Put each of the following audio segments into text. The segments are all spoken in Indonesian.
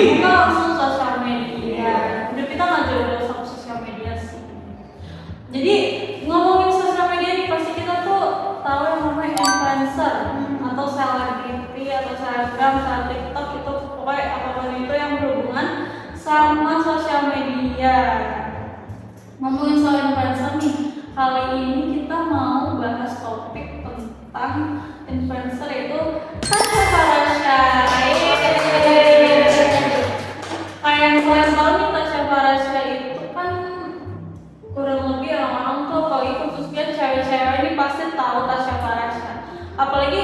buka langsung sosial media. Udah kita nggak jauh sama sosial media sih. Jadi ngomongin sosial media nih pasti kita tuh tahu yang namanya influencer atau selebriti atau selebgram, TikTok itu pokoknya apapun itu yang berhubungan sama sosial media. Ngomongin soal influencer nih, kali ini kita mau bahas topik tentang influencer itu Tasya Farasya. Kayak yang kalian tahu nih, Tasya Farasya itu kan kurang lebih orang-orang tuh apalagi khususnya cewek-cewek ini pasti tahu Tasya Farasya. Apalagi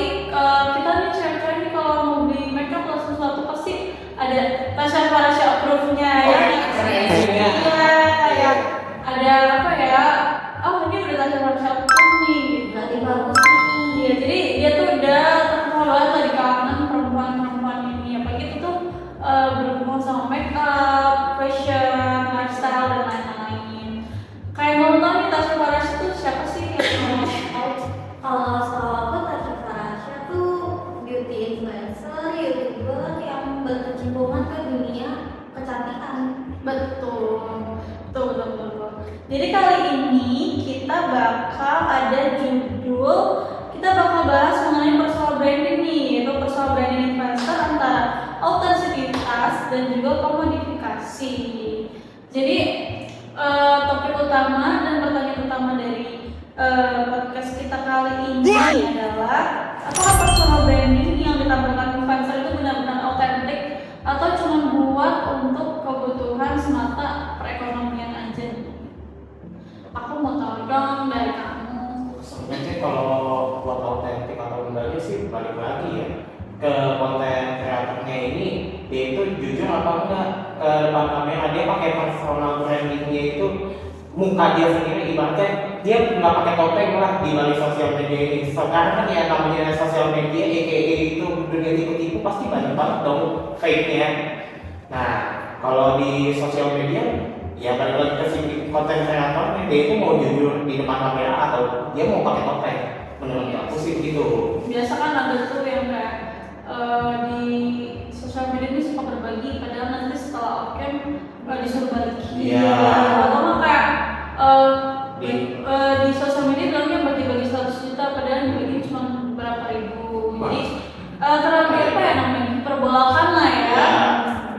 kita nih cewek-cewek ini kalau mau beli makeup atau sesuatu pasti ada Tasya Farasya approve-nya ya. Iya, ada apa ya? Oh ini udah Tasya Farasya approve nih. Berarti bagus nih. Iya, jadi dia tuh udah terkenal banget lah di kalangan perempuan-perempuan ini. Apalagi itu tuh berhubungan sama makeup, fashion, lifestyle dan lain-lain. Kayak mau tahu nih Tasya Farasya itu siapa sih yang mau tahu? Kalau setahu aku Tasya Farasya tuh beauty influencer, youtuber yang berkecimpungan ke dunia kecantikan. Betul. Jadi kali ini kita bakal ada judul, kita bakal bahas mengenai personal branding nih, yaitu personal branding influencer antara autentisitas dan juga komodifikasi. Jadi topik utama dan pertanyaan utama dari podcast kita kali ini adalah apakah personal branding yang ditampilkan influencer itu benar-benar autentik atau cuma buat untuk kebutuhan semata perekonomian aja? Aku mau tahu dong dari kamu. Sebenarnya kalau buat autentik atau enggaknya sih balik lagi ya ke konten kreatornya ini, dia itu jujur apa enggak ke depan kamera, dia pakai personal brandingnya itu muka dia sendiri, ibaratnya dia nggak pakai topeng lah di balik sosial media ini. Sekarang kan ya namanya sosial media aka itu dunia tipu-tipu pasti banyak banget dong fake-nya. Nah kalau di sosial media ya balik lagi ke si konten kreatornya, dia itu mau jujur di depan kamera atau dia mau pakai topeng. Menurut aku sih gitu. Biasa kan ada tuh yang kayak di sosial media ini suka berbagi, padahal nanti setelah off-cam disuruh balikin. Iya. Atau nggak kayak di sosial media bilangnya bagi-bagi 100 juta, padahal dibagi cuma berapa ribu. Jadi terlalu apa ya namanya, perbolakan lah ya.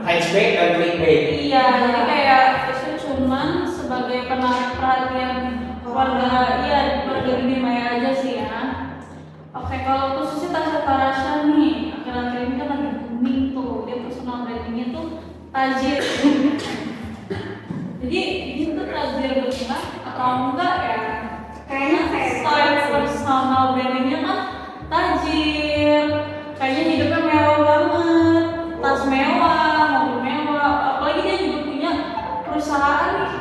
Hatchback dan clickbait. Iya, jadi kayak itu cuman sebagai penarik perhatian warga dunia maya aja sih ya. Oke, kalau khususnya Tasya Farasya nih, akhir-akhir ini kan lagi booming tuh, dia personal brandingnya tuh tajir. Jadi dia tuh tajir benar atau enggak ya? Kayaknya style personal brandingnya kan tajir, kayaknya hidupnya mewah banget, tas mewah, mobil mewah, apalagi dia juga punya perusahaan nih.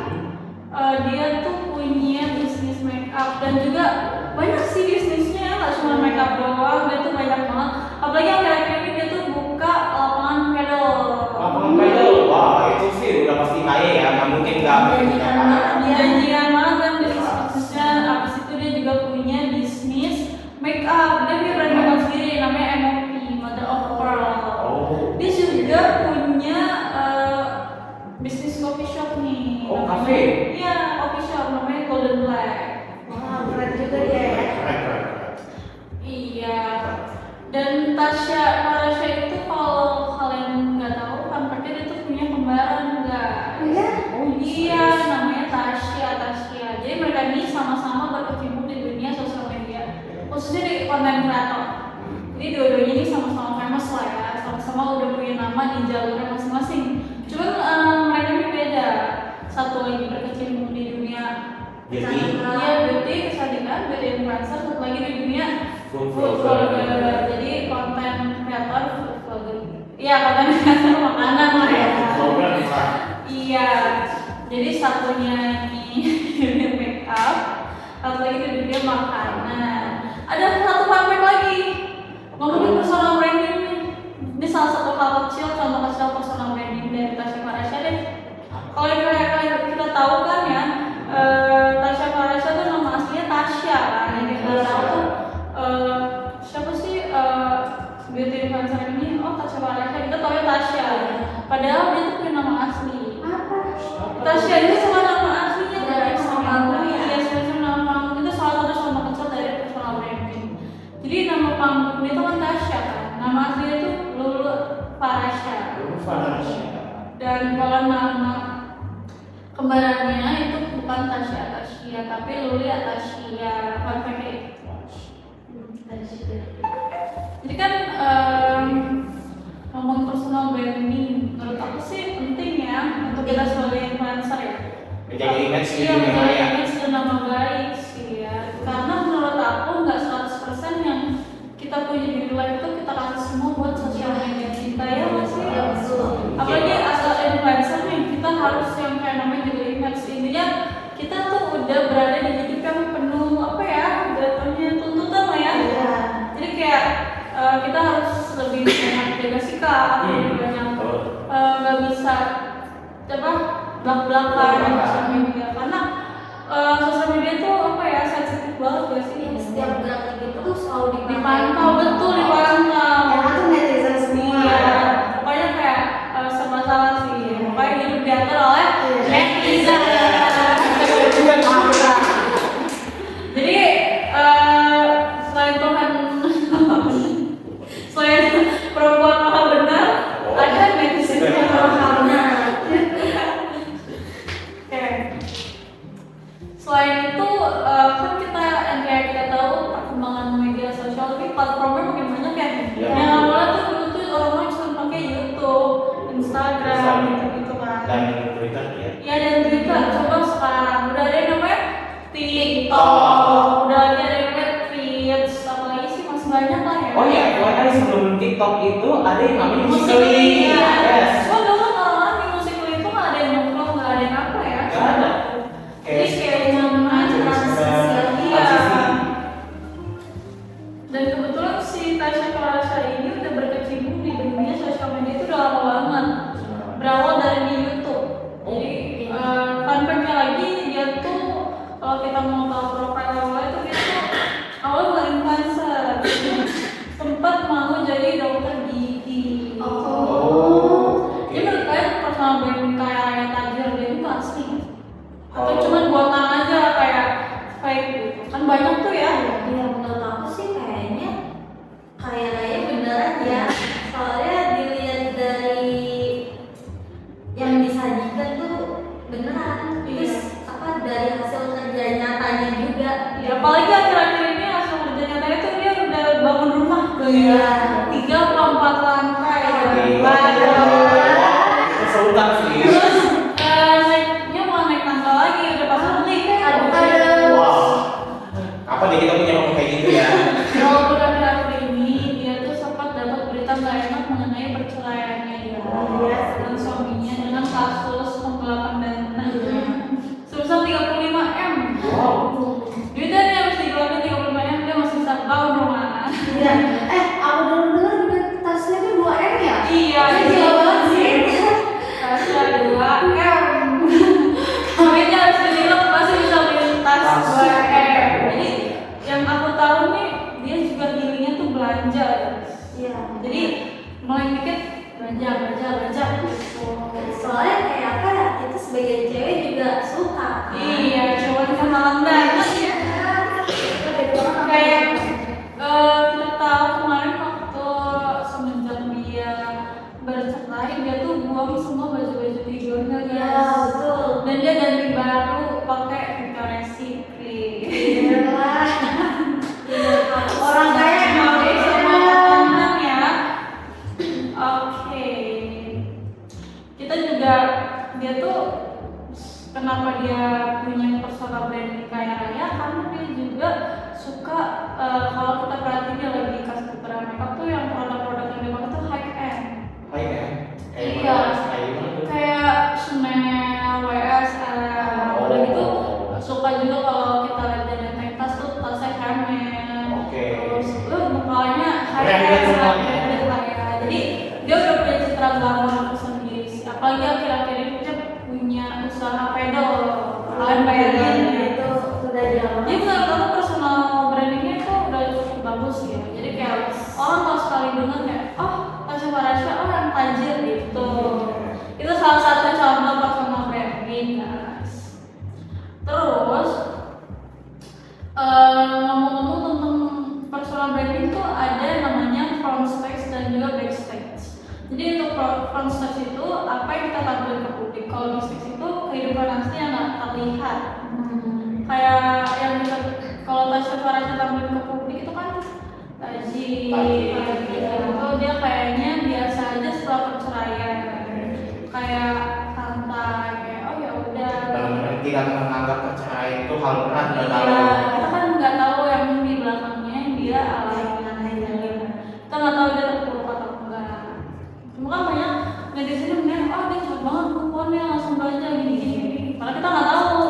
Dia tuh punya bisnis makeup dan juga banyak sih bisnisnya, nggak cuma makeup doang, dia tuh banyak banget. Apalagi akhir-akhir ini dia tuh buka lapangan pedal. Lapangan pedal, wah itu sih udah pasti kaya ya, nggak mungkin nggak. Janjian banget kan bisnisnya. Abis itu dia juga punya bisnis makeup, dia brand makeup sendiri namanya MOP, Mother of Pearl. Dia juga punya bisnis coffee shop nih. Oh, cafe? Iya, coffee shop namanya Golden Black. Wah, keren juga dia ya. Iya. Dan Tasya Farasya itu kalau kalian nggak tahu, fun fact-nya dia tuh punya kembaran enggak? Iya? Iya, namanya Tasya. Jadi mereka ini sama-sama berkecimpung di dunia sosial media, khususnya di konten kreator. Jadi dua-duanya ini sama-sama famous lah ya, sama-sama udah punya nama di jalurnya masing-masing. Cuman mereka ini beda. Satu lagi berkecimpung di dunia beauty, kecantikan, beauty influencer. Satu lagi di dunia food vlogger. Jadi konten kreator food vlogger. Iya, konten kreator makanan lah ya. Iya. Jadi satunya ini dunia makeup, satu lagi di dunia makanan. Ada satu fun fact lagi. Ngomongin personal branding nih. Ini salah satu hal kecil, contoh kecil personal branding dari Tasya Farasya deh. Kalau kayak kita tahu kan ya, Tasya Farasya tuh nama aslinya Tasya kan. Yang kita tahu tuh siapa sih beauty influencer ini? Oh, Tasya Farasya. Kita tahu ya Tasya. Padahal Tasya itu sama nama aslinya Dari guys. nama panggung ya? Iya, semacam nama panggung itu salah satu contoh kecil dari personal branding. Jadi nama panggung itu kan Tasya kan, nama aslinya itu Lulu Farasya. Lulu Farasya. Dan kalau nama kembarannya itu bukan Tasya Tasya, tapi Luli Tasya. Pakai jadi kan ngomong personal branding menurut aku sih penting ya untuk kita sebagai influencer ya. Menjaga image di Iya, dunia menjaga maya. image dan nama baik sih ya. Karena menurut aku nggak 100% yang kita punya di live itu kita kasih semua buat sosial media kita ya masih. Ya, betul. Apalagi asal influencer nih kita harus yang kayak namanya juga image, intinya kita tuh udah berada di hidup yang penuh apa ya, jatuhnya tuntutan lah ya. Iya. Jadi kayak kita harus lebih banyak jaga sikap, lebih banyak nggak bisa apa belak-belakan di sosial media karena sosial media tuh apa ya sensitif banget gak sih? Iya, setiap gerak gitu tuh selalu Dipantau, betul dipantau. Karena tuh netizen semua. Iya, pokoknya kayak serba salah sih. Pokoknya hidup diatur oleh netizen. Jadi selain Tuhan, selain perempuan maha benar, ada netizen yang maha benar. Oke. Selain itu kan kita yang kayak kita tahu perkembangan media sosial ini platformnya makin banyak ya. Iya. Yang awalnya tuh dulu tuh orang-orang cuma pakai YouTube, Instagram gitu kan. Dan Twitter ya. Ya dan Twitter, coba sekarang udah ada yang namanya TikTok, udah ada yang namanya Threads, apalagi sih masih banyak lah ya. Oh iya, FYI sebelum TikTok itu ada yang namanya Musical.ly. Musical.ly. Yes. Cuma dulu kan orang-orang di Musical.ly itu nggak ada yang nongkrong, nggak ada yang apa ya. Nggak ada. Jadi kayak zaman transisi. Iya. Dan kebetulan si Tasya Farasya ini udah berkecimpung di dunia sosial media itu udah lama banget. Berawal dari di YouTube. Jadi fun fact-nya lagi dia tuh kalau kita mau tahu profil awalnya itu dia tuh awal bukan influencer. Sempat mau jadi dokter gigi. Oh. Jadi menurut kalian personal branding kayak Raya Tajir dia itu asli? Atau Oh. cuma buatan aja kayak fake gitu? Kan banyak tuh ya. Ya menurut aku sih kayaknya kayak raya beneran ya. Soalnya dilihat dari yang disajikan tuh beneran. Iya. Terus apa dari hasil kerja nyatanya juga. Ya, apalagi akhir-akhir ini hasil kerja nyatanya tuh dia udah bangun rumah tuh ya. Iya. 3-4 lantai. Gila. Itu sultan sih. Terus naiknya mau naik tangga lagi udah pasang lift. Aduh. Wow. Apa deh kita punya ngomong kayak gitu ya? Walaupun akhir-akhir ini dia tuh sempat dapat berita nggak enak mengenai perceraiannya dia dengan suaminya dengan kasus penggelapan dana sebesar 35 M. Wow. Duitnya dia harus digelapin 35 M, dia masih bisa bangun rumah. Iya. Aku dengar juga tasnya tuh 2 M ya? Iya, Gila banget sih. Tasya 2 M. Duitnya harus digelap masih bisa beli tas 2 M. Jadi yang aku tahu nih dia juga healingnya tuh belanja. Iya. Jadi mulai mikir belanja gitu. Soalnya kayak apa ya? Kita sebagai cewek juga suka. Iya, cuman kenalan banget ya. Kayak kita tahu kemarin waktu semenjak dia bercerai dia tuh buang semua baju-baju tidurnya Iya, guys. betul. Dan dia ganti baru pakai Victoria's Secret. Iyalah. Orang kaya emang Oke, beda. semua teman ya. Oke. Kita juga dia tuh kenapa dia punya personal branding kaya raya karena dia juga suka kalau kita perhatiin dia lagi kasih beberapa makeup tuh yang produk-produk yang dia pakai tuh high end. Hai kan? Iya. Kayak gimana tuh? Kayak Chanel, YSL, udah gitu suka juga kalau kita lihat dari tas tuh tasnya Hermes. Oke. Terus mukanya high Branded end semua. branded lah ya. Jadi dia udah punya citra glamor sendiri sih. Apalagi akhir-akhir ini dia punya usaha pedal. Kalian bayangin ya. Itu udah jauh. Jadi menurut aku personal brandingnya tuh udah cukup bagus ya. Jadi kayak orang kalau sekali dengar kayak, oh Tasya Farasya, oh yang tajir gitu. Itu salah satu contoh personal branding. Nah, Kalau bisnis itu kehidupan asli yang nggak terlihat. Kayak yang bisa kalau Tasya Farahnya tampil ke publik itu kan gaji, itu dia kayaknya biasa aja setelah perceraian, kayak santai, kayak oh ya udah. Benar-benar tidak menganggap perceraian itu hal berat dan Iya, kita kan nggak tahu yang di belakangnya dia alay aja. Kita nggak tahu dia terpuruk atau enggak. Cuma kan banyak netizen yang bilang, dia cepet banget kuponnya langsung belanja gini-gini. Padahal kita nggak tahu.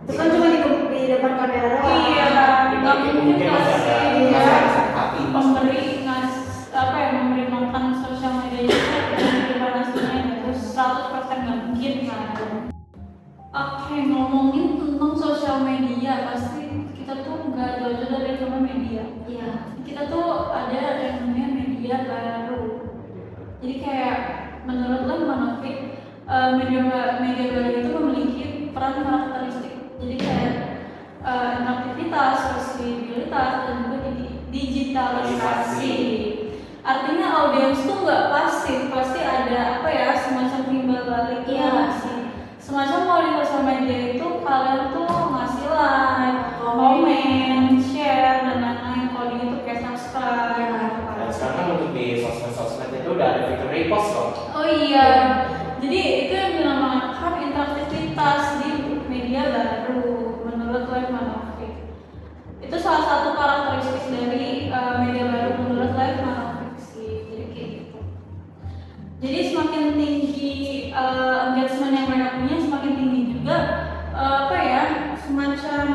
Itu kan cuma di depan kamera doang. Iya, nggak mungkin masih ada memberi memberi makan sosial media itu kehidupan aslinya itu 100% nggak mungkin kan. Oke, ngomongin tentang sosial media, pasti kita tuh nggak jauh-jauh dari sama media. Iya. Kita tuh ada yang namanya media baru. Jadi kayak menurut lo Manofik, media baru itu memiliki peran karakteristik. Jadi kayak aktivitas, fleksibilitas, dan juga digitalisasi. Artinya audiens tuh nggak pasif, pasti ada semacam timbal balik. Iya. Semacam kalau di sosial media itu kalian tuh ngasih like, komen, share, dan lain-lain. Kalau di YouTube kayak subscribe. Dan sekarang untuk di sosmed itu udah ada fitur repost kok. Oh iya, jadi itu yang dinamakan interaktivitas di media baru menurut Live Manofik. Itu salah satu karakteristik dari media baru menurut Live Manofik sih. Jadi kayak gitu. Jadi semakin tinggi engagement yang mereka punya, semakin tinggi juga semacam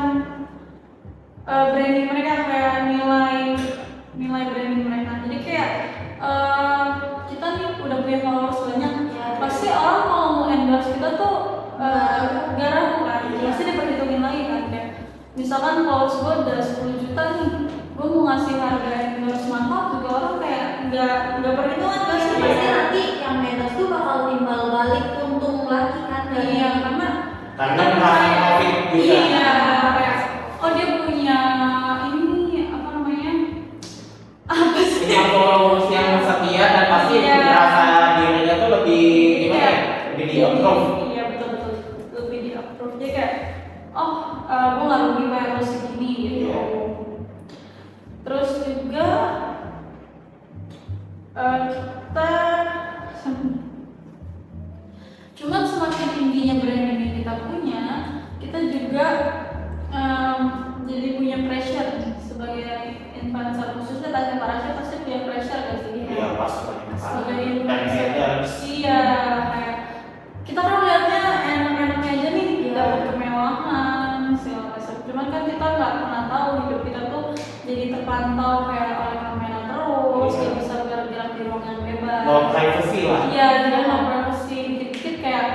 branding mereka, kayak nilai branding mereka. Jadi kayak kita nih udah punya followers banyak, pasti orang kalau mau endorse kita tuh gak ragu kan, pasti diperhitungin lagi kan. Kayak misalkan followers gue udah 10 juta nih, gue mau ngasih harga endorse mantap juga orang kayak nggak perhitungan kan. Pasti nanti yang endorse tuh bakal timbal balik untung lagi kan dari Iya, Karena merasa profit juga. Iya, kayak dia punya ini apa sih? Punya followers yang setia dan pasti Iya. merasa dirinya tuh lebih gimana ya? Lebih di approve. Iya, betul lebih di approve. Jadi kayak gue nggak rugi bayar lo segini gitu. Iya. Terus juga kita cuma semakin tingginya branding yang kita punya, kita juga jadi punya pressure sebagai influencer, khususnya Tasya Farahnya pasti punya pressure gak sih? Iya, pas Sebagai dan influencer. haters. Iya, kayak kita kan lihatnya enak-enaknya aja nih, dapat kemewahan, segala macam. Cuman kan kita nggak pernah tahu hidup kita tuh jadi terpantau kayak oleh kamera terus, Iya. nggak bisa gerak-gerak di ruang yang bebas. No privacy lah. Iya, dia no privacy. Dikit-dikit kayak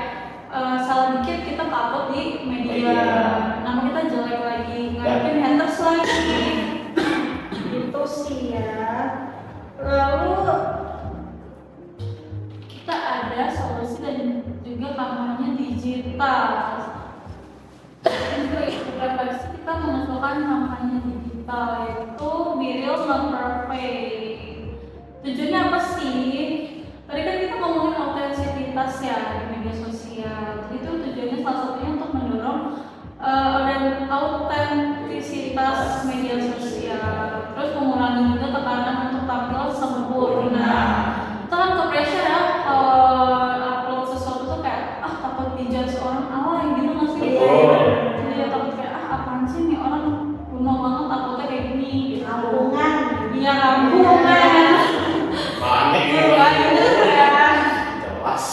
salah dikit kita upload di media, Iya. nama kita jelek lagi, Dan- ngadepin haters lagi. Gitu sih ya. Lalu kita ada solusi dan juga kampanye digital. Untuk refleksi kita mengusulkan kampanye digital yaitu Be Real Not Perfect. Tujuannya apa sih? Tadi kan kita ngomongin autentisitas ya di media sosial. Itu tujuannya salah satunya untuk mendorong autentisitas media sosial. Terus mengurangi juga tekanan untuk tampil sempurna. Itu kan ke pressure ya, kalau upload sesuatu tuh kayak takut dijudge orang alay gitu nggak sih? Betul. Jadi ya takut kayak apaan sih nih orang kuno banget uploadnya kayak gini gitu. kampungan. Iya kampungan. Banyak Iya ya. banyak ya. Jelas.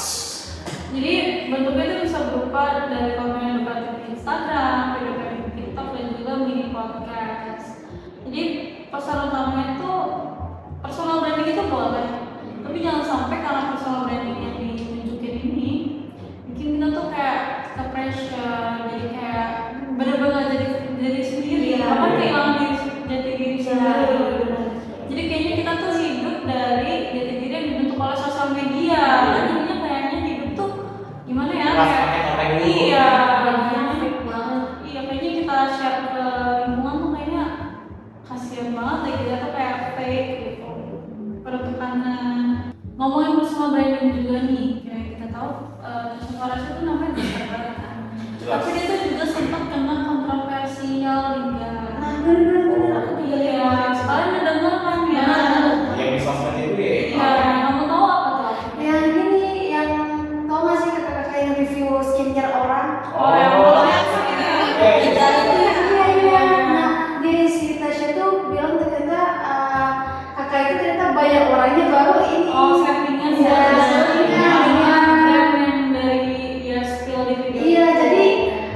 Jadi bentuknya itu bisa berupa dari konten yang dibuat di Instagram, video di TikTok, dan juga mini podcast. Jadi pesan utamanya itu personal branding itu boleh, tapi jangan sampai karena personal branding yang ditunjukin ini bikin kita tuh kayak ke pressure, jadi kayak bener-bener jadi diri sendiri, Iya. bahkan kehilangan jati diri sendiri. Benar. Jadi kayaknya kita tuh hidup dari jati diri yang dibentuk oleh sosial media. Jadinya kayaknya hidup tuh gimana ya? Pas pakai topeng dulu. Iya, Bagian fake banget. iya kayaknya kita share ke lingkungan tuh kayaknya kasihan banget ya, kita tuh kayak fake gitu. Pertekanan. Ngomongin personal branding Tasya Farasya itu namanya besar banget kan. Jelas. Tapi dia tuh juga sempat kena kontroversial juga. Nah, bener-bener aku juga Iya, kalian udah denger kan ya? Yang di sosmed itu ya. Iya, kamu tahu apa tuh? yang ini yang tau gak sih kakak-kakak yang review skincare orang? Oh, yang yang sakit ya? Iya, iya. Nah, di si Tasya tuh bilang ternyata kakak itu ternyata banyak orangnya baru ini. Oh, settingan Iya, settingan. yang dari dia spill di video. Iya, jadi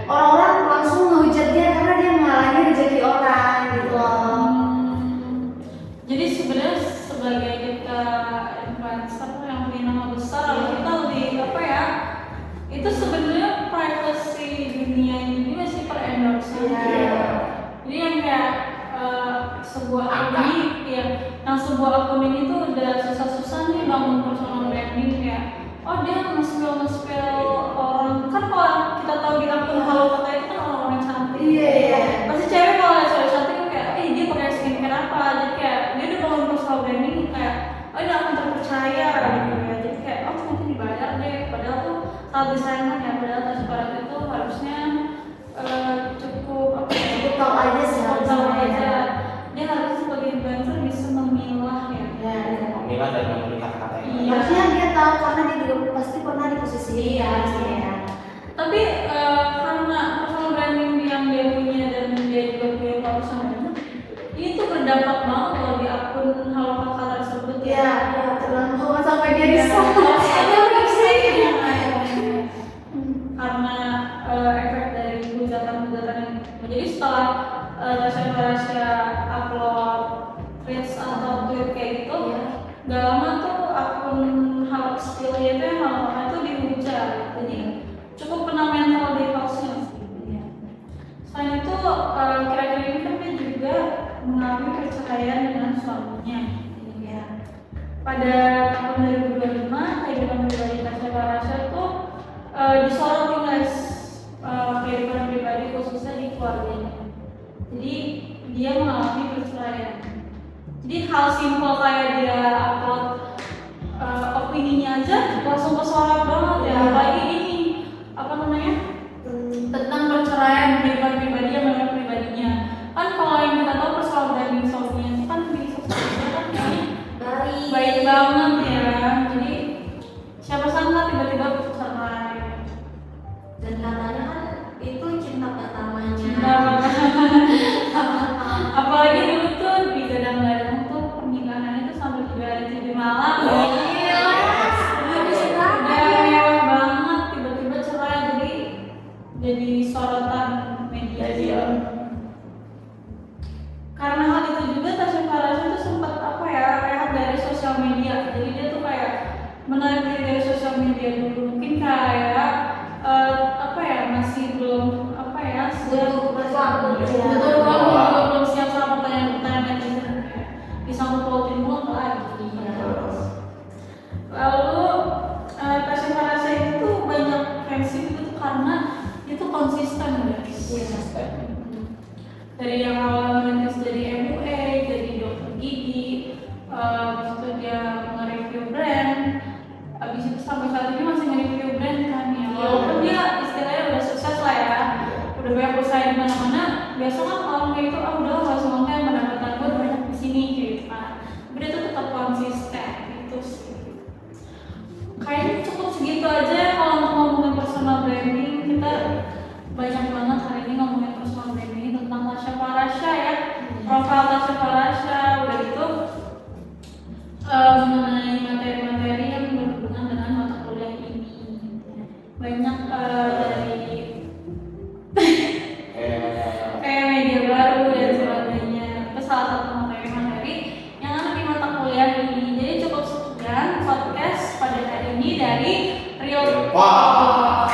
orang-orang langsung ngehujat dia karena dia menghalangi rezeki orang gitu loh. Jadi sebenarnya sebagai kita influencer yang punya nama besar, lalu kita lebih apa ya? Itu sebenarnya privacy dunia ini masih per endorse. Iya. Jadi yang kayak sebuah akun ya, yang sebuah akun ini tuh udah susah-susah nih bangun personal branding kayak, oh dia nge-spill orang kan kalau kita tahu di akun Halo Kata itu kan orang-orang cantik. Iya. Pasti cewek kalau lihat cewek cantik kayak, dia pakai skincare apa? Jadi kayak dia udah bangun personal branding kayak, oh ini akan terpercaya gitu ya. Jadi kayak, oh nanti dibayar deh. Padahal tuh saat disayangkan ya, padahal Tasya Farasya itu harusnya cukup apa ya? Cukup tahu aja sih Cukup tahu harusnya. aja. Dia harusnya sebagai influencer bisa memilah ya. Ya. Memilah dan membeli kata-kata ini. Iya. Harusnya dia tahu karena dia juga pasti pernah di posisi itu Iya. harusnya ya. Tapi karena personal branding yang dia punya dan dia juga punya personal branding, ini tuh berdampak banget kalau di akun Halo Kakak tersebut ya. Iya, terlalu sampai dia bisa. Karena efek dari hujatan-hujatan yang jadi setelah Tasya Farasya upload tweets atau tweet kayak gitu, gak lama tuh akun Halo Spill itu yang Halo Kakak itu dihujat. Jadi cukup kena mental di hoaxnya sih. Selain itu kira-kira ini kan dia juga mengalami perceraian dengan suaminya. Ya. Pada tahun 2025 kehidupan pribadi Tasya Farasya tuh disoroti guys, kehidupan pribadi khususnya di keluarganya. Jadi dia mengalami perceraian. Jadi hal simpel kayak dia upload opininya aja langsung kesorot banget ya. Apalagi ini apa namanya tentang perceraian kehidupan pribadi yang memang pribadinya. Kan kalau yang kita tahu personal branding suaminya itu kan di sosial media kan kayaknya baik banget ya. Jadi siapa sangka tiba-tiba bercerai. Dan katanya kan itu cinta pertamanya. Apalagi dulu tuh di gadang-gadang tuh pernikahannya tuh sampai 3 hari 7 malam. Iya. Udah mewah banget, tiba-tiba cerai jadi sorotan media. Karena hal itu juga Tasya Farasya tuh sempat apa ya rehat dari sosial media. Jadi dia tuh kayak menarik diri dari sosial media dulu. Mungkin kayak apa ya masih belum apa ya belum siap sama pertanyaan-pertanyaan netizen disambut pautin mulu lagi. Lalu Tasya Farasya itu banyak fansnya itu karena itu konsisten guys. Dari yang awal merintis dari MUA, jadi dokter gigi, habis itu dia nge-review brand, habis itu sampai saat ini masih nge-review brand kan ya. Walaupun dia istilahnya udah sukses lah ya, udah banyak usaha di mana-mana. Biasa kan orang kayak itu, udah nggak semuanya yang pendapatan gue banyak di sini gitu kan. Tapi dia tuh tetap konsisten itu sih. Kayaknya cukup segitu aja kalau untuk ngomongin personal branding. Kita banyak banget hari ini ngomongin personal branding tentang Tasya Farasya ya, profil Tasya Farasya, udah gitu mengenai materi-materi yang berhubungan dengan mata kuliah ini. Banyak dari kayak media baru dan sebagainya. Itu salah satu materi-materi yang ada di mata kuliah ini. Jadi cukup sekian podcast pada hari ini dari Rio. Wah.